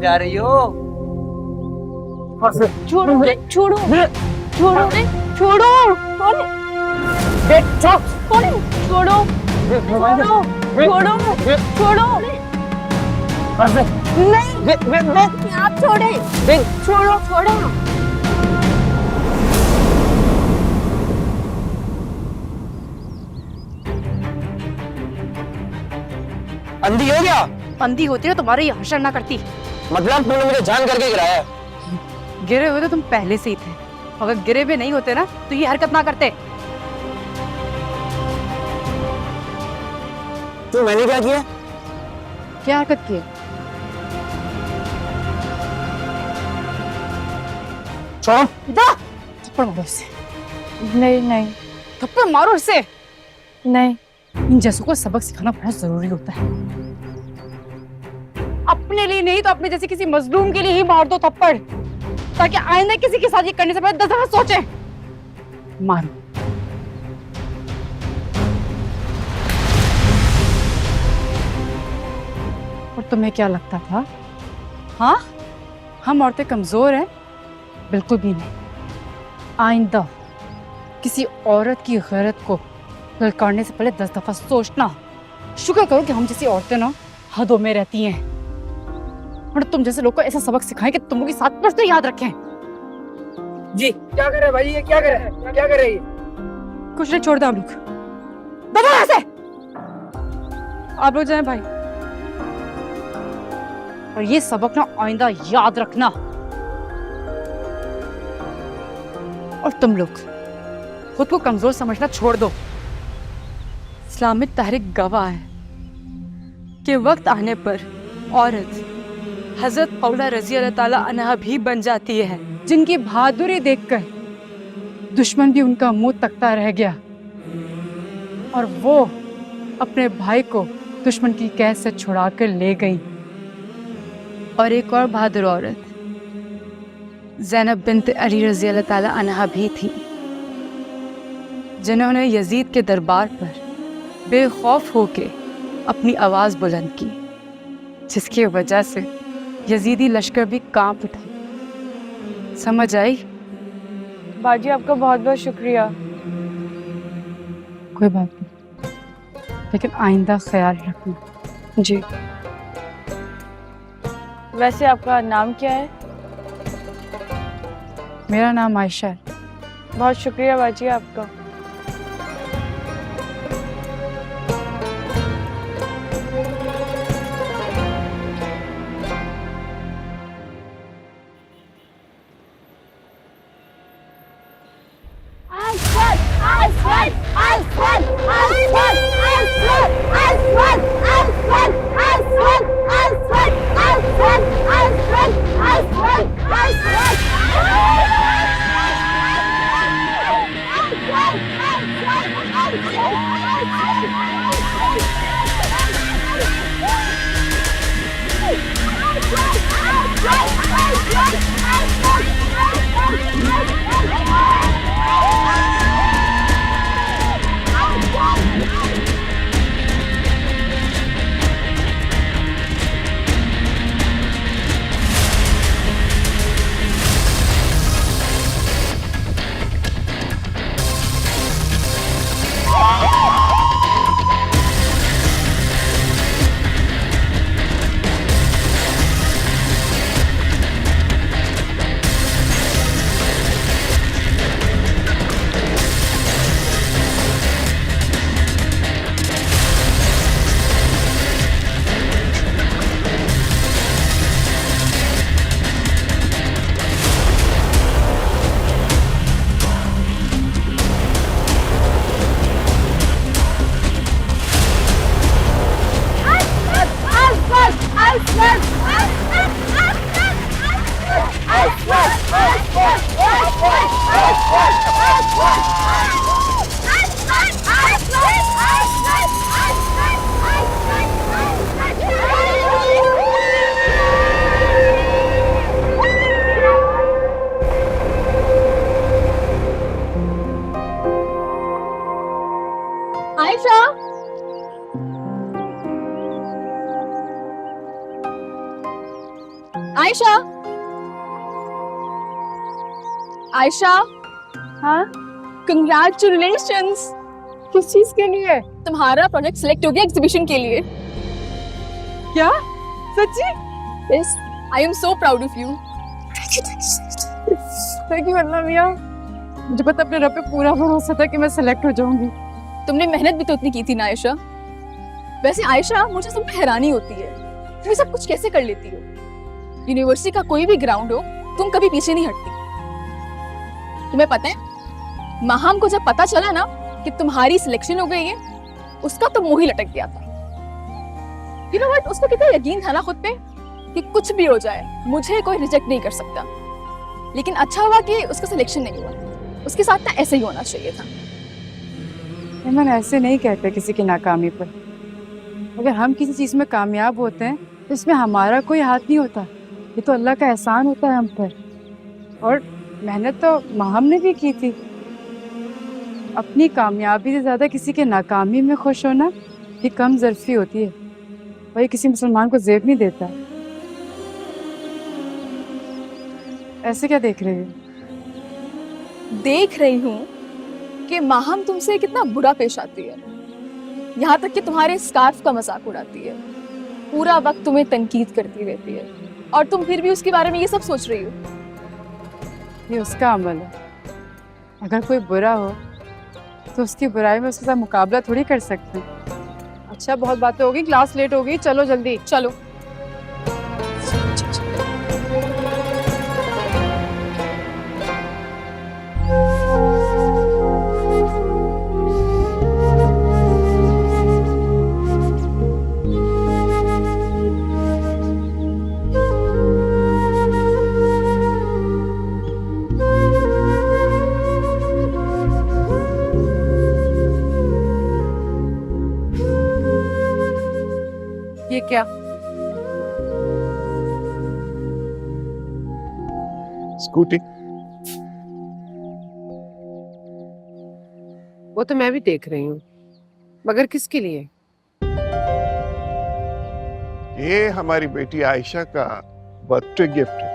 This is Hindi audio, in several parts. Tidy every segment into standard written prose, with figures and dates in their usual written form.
जा रही हो? छोड़ो रे, छोड़ो छोड़ो रे, छोड़ो छोड़ो छोड़ो छोड़ो छोड़ो नहीं, आप छोड़े, छोड़ो छोड़ो। अंधी हो गया? अंधी होती ना तुम्हारी हशर ना करती। मतलब तुमने मुझे जान करके गिराया? गिरे हुए तो तुम पहले से ही थे, अगर गिरे भी नहीं होते ना तो ये हरकत ना करते। तो मैंने क्या किया? क्या हरकत की? थप्पड़ मारो इससे। नहीं थप्पड़ मारो इससे। नहीं, इन जैसों को सबक सिखाना बहुत जरूरी होता है। अपने लिए नहीं तो अपने जैसे किसी मजलूम के लिए ही मार दो थप्पड़, ताकि आइंदा किसी के साथ ये करने से पहले 10 दफा सोचे। मारो। और तुम्हें क्या लगता था? हाँ, हम औरतें कमजोर हैं? बिल्कुल भी नहीं। आइंदा किसी औरत की गैरत को ललकारने से पहले 10 दफा सोचना। शुक्र करो कि हम जैसी औरतें ना हदों में रहती हैं, और तुम जैसे लोग को ऐसा सबक सिखाएं कि तुम लोग की 7 वर्ष तो याद रखें। जी क्या कर रहे हैं भाई? ये क्या कर रहे हैं? क्या कर रहे हैं? कुछ नहीं, छोड़ दो आप लोग। दबो ऐसे। आप लोग जाएं भाई, और ये सबक ना आइंदा याद रखना। और तुम लोग खुद को कमजोर समझना छोड़ दो। इस्लामिक तहरीक गवाह है कि वक्त आने पर औरत हजरत खौला रजी अल्लाह ताला अन्हा भी बन जाती है, जिनकी बहादुरी देखकर दुश्मन भी उनका मुंह तकता रह गया, और वो अपने भाई को दुश्मन की कैद से छुड़ाकर ले गई। और एक और बहादुर औरत ज़ैनब बिन्त अली रजी अल्लाह ताला अन्हा भी थी, जिन्होंने यजीद के दरबार पर बेखौफ होके अपनी आवाज़ बुलंद की, जिसकी वजह से यजीदी लश्कर भी कांप उठा। समझ आई? बाजी आपका बहुत बहुत शुक्रिया। कोई बात नहीं, लेकिन आइंदा ख्याल रखना। जी। वैसे आपका नाम क्या है? मेरा नाम आयशा है। बहुत शुक्रिया बाजी आपका। आयशा, आयशा, आयशा, हाँ, कंग्रेचुलेशंस। किस चीज के लिए? तुम्हारा प्रोजेक्ट सिलेक्ट हो गया एग्जीबिशन के लिए। क्या सच्ची? Yes, I am so proud of you. Thank you Allah मियां। मुझे पता अपने रब पे पूरा भरोसा था कि मैं सेलेक्ट हो जाऊंगी। तुमने मेहनत भी तो उतनी की थी ना आयशा। वैसे आयशा, मुझे तुम पे हैरानी होती है, तुम ये सब कुछ कैसे कर लेती हो। यूनिवर्सिटी का कोई भी ग्राउंड हो, तुम कभी पीछे नहीं हटती। तुम्हें पता है, माहम को जब पता चला ना कि तुम्हारी सिलेक्शन हो गई है, उसका तो मुंह ही लटक गया था। यू नो व्हाट, उसको कितना यकीन था ना खुद पे कि कुछ भी हो जाए मुझे कोई रिजेक्ट नहीं कर सकता। लेकिन अच्छा हुआ कि उसका सिलेक्शन नहीं हुआ। उसके साथ ना ऐसे ही होना चाहिए था। मैंने ऐसे नहीं कहते किसी की नाकामी पर। अगर हम किसी चीज़ में कामयाब होते हैं तो इसमें हमारा कोई हाथ नहीं होता। ये तो अल्लाह का एहसान होता है हम पर। और मेहनत तो माहम ने भी की थी। अपनी कामयाबी से ज़्यादा किसी के नाकामी में खुश होना ये कम ज़र्फी होती है। वही किसी मुसलमान को ज़ेब नहीं देता। ऐसे क्या देख रही हो? देख रही हूँ कि माहम तुमसे कितना बुरा पेश आती है। यहाँ तक कि तुम्हारे स्कार्फ का मजाक उड़ाती है, पूरा वक्त तुम्हें तनकीद करती रहती है, और तुम फिर भी उसके बारे में ये सब सोच रही हो। ये उसका अमल है। अगर कोई बुरा हो तो उसकी बुराई में उसके साथ मुकाबला थोड़ी कर सकते हैं। अच्छा, बहुत बातें हो गई, क्लास लेट हो गई, चलो जल्दी। चलो। ये क्या? स्कूटी। वो तो मैं भी देख रही हूँ, मगर किसके लिए? ये हमारी बेटी आयशा का बर्थडे गिफ्ट है।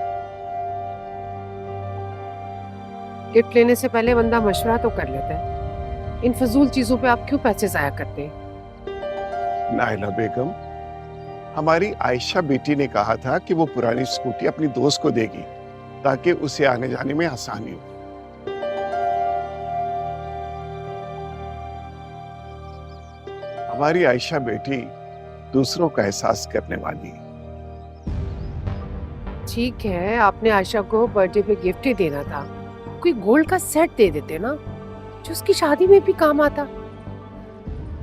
गिफ्ट लेने से पहले बंदा मशवरा तो कर लेता है। इन फजूल चीजों पे आप क्यों पैसे जाया करते हैं? नाइला बेगम, हमारी आयशा बेटी ने कहा था कि वो पुरानी स्कूटी अपनी दोस्त को देगी ताकि उसे आने जाने में आसानी हो। हमारी आयशा बेटी दूसरों का एहसास करने वाली है। ठीक है, आपने आयशा को बर्थडे पे गिफ्ट ही देना था। कोई गोल्ड का सेट दे देते ना, जो उसकी शादी में भी काम आता।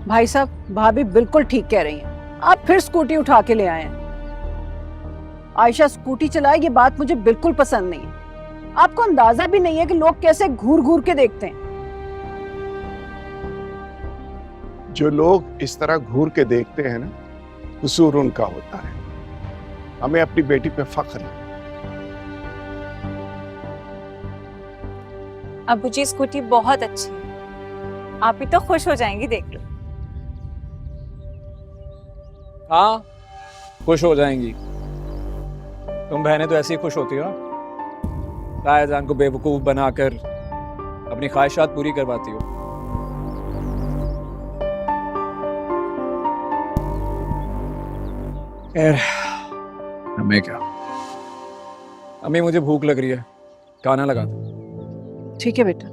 भाई साहब, भाभी बिल्कुल ठीक कह रही हैं। आप फिर स्कूटी उठा के ले आए हैं। आयशा स्कूटी चलाए, ये बात मुझे बिल्कुल पसंद नहीं है। आपको अंदाजा भी नहीं है कि लोग कैसे घूर घूर के देखते हैं। जो लोग इस तरह घूर के देखते हैं ना, कसूर उनका होता है। हमें अपनी बेटी पे फख्र है। अबू जी, स्कूटी बहुत अच्छी है, आप भी तो खुश हो जाएंगी देख लो। हाँ, खुश हो जाएंगी। तुम बहनें तो ऐसे ही खुश होती हो, तायाजान को बेवकूफ बनाकर अपनी ख्वाहिशात पूरी करवाती हो। खैर, हमें क्या। अम्मी, मुझे भूख लग रही है, खाना लगा दो। ठीक है बेटा।